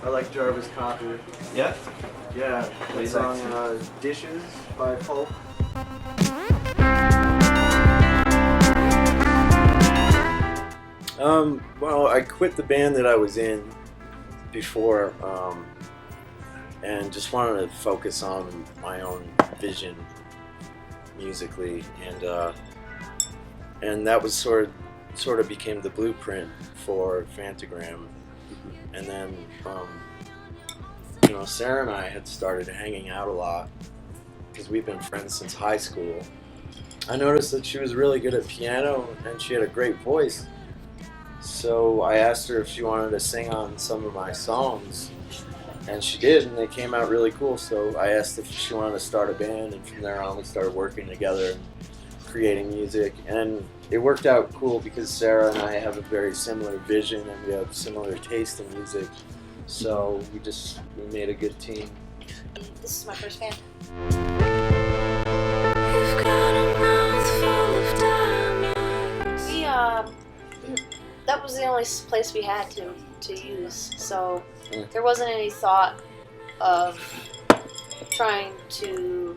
I like Jarvis Cocker. Yeah? Yeah, What do the you like? song Dishes by Pulp. Well, I quit the band that I was in before, and just wanted to focus on my own vision musically, and that was sort of became the blueprint for Phantogram. And then, Sarah and I had started hanging out a lot because we've been friends since high school. I noticed that she was really good at piano and she had a great voice. So I asked her if she wanted to sing on some of my songs, and she did, and they came out really cool. So I asked if she wanted to start a band, and from there on we started working together and creating music. And it worked out cool because Sarah and I have a very similar vision and we have similar taste in music. So we made a good team. This is my first band. That was the only place we had to use, so there wasn't any thought of trying to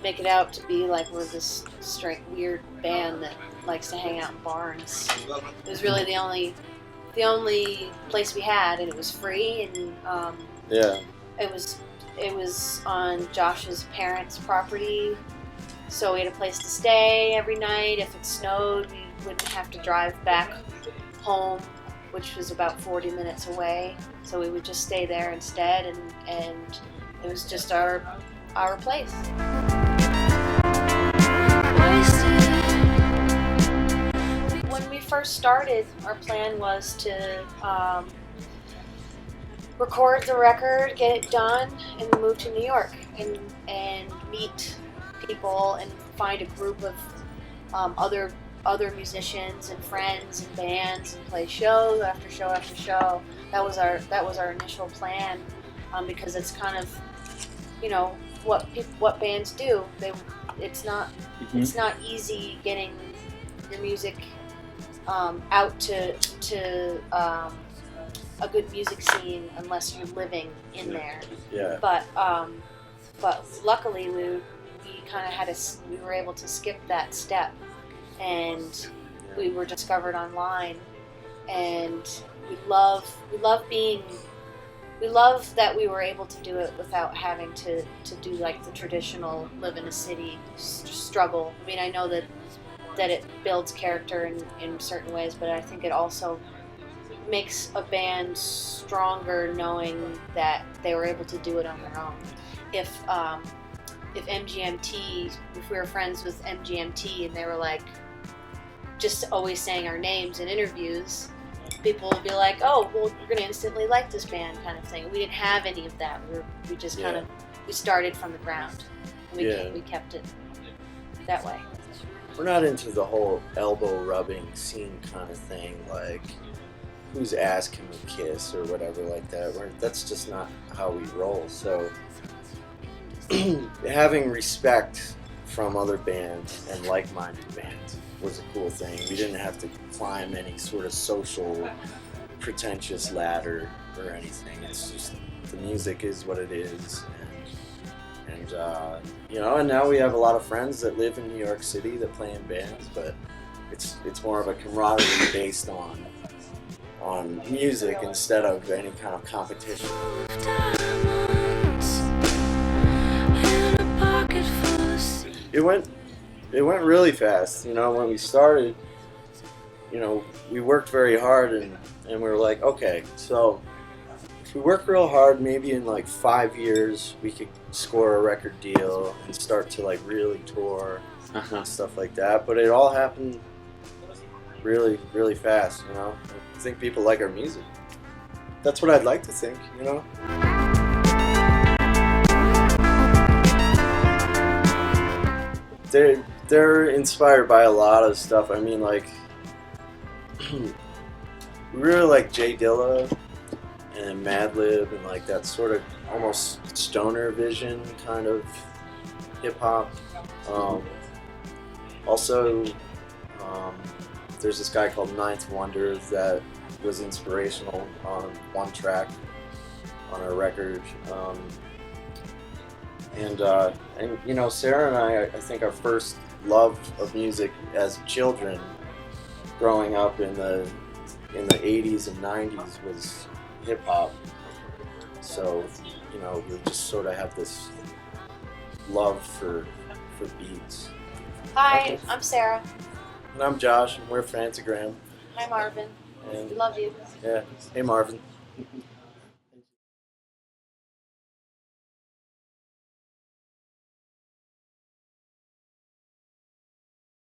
make it out to be like we're this weird band that likes to hang out in barns. It was really the only place we had, and it was free, and it was on Josh's parents' property, so we had a place to stay every night. If it snowed, we wouldn't have to drive back home, which was about 40 minutes away, so we would just stay there instead, and it was just our place. When we first started, our plan was to record the record, get it done, and move to New York and meet people and find a group of other musicians and friends and bands and play show after show after show. That was our initial plan, because it's kind of, what bands do. It's not easy getting your music out to a good music scene unless you're living in there. Yeah. But luckily we kind of we were able to skip that step, and we were discovered online, and we love that we were able to do it without having to do like the traditional live in a city struggle. I mean, I know that it builds character in certain ways, but I think it also makes a band stronger knowing that they were able to do it on their own. If we were friends with MGMT and they were like just always saying our names in interviews, people would be like, oh, well, you're going to instantly like this band kind of thing. We didn't have any of that. We just kind of, we started from the ground, and we kept it that way. We're not into the whole elbow rubbing scene kind of thing, like whose ass can we kiss or whatever like that. That's just not how we roll. So having respect from other bands and like-minded bands was a cool thing. We didn't have to climb any sort of social pretentious ladder or anything. It's just the music is what it is, and now we have a lot of friends that live in New York City that play in bands, but it's more of a camaraderie based on music instead of any kind of competition. It went really fast, when we started. We worked very hard, and we were like, okay, so if we work real hard, maybe in like 5 years we could score a record deal and start to like really tour and stuff like that. But it all happened really, really fast. I think people like our music. That's what I'd like to think. They're inspired by a lot of stuff. I mean, like, we really like Jay Dilla and Madlib and like that sort of almost stoner vision kind of hip hop. Also, there's this guy called Ninth Wonder that was inspirational on one track on our record. And you know, Sarah and I think our first love of music as children, growing up in the 80s and 90s, was hip hop. So, you know, we just sort of have this love for beats. Hi, I'm Sarah. And I'm Josh, and we're Phantogram. Hi, Marvin. And We love you. yeah, hey Marvin.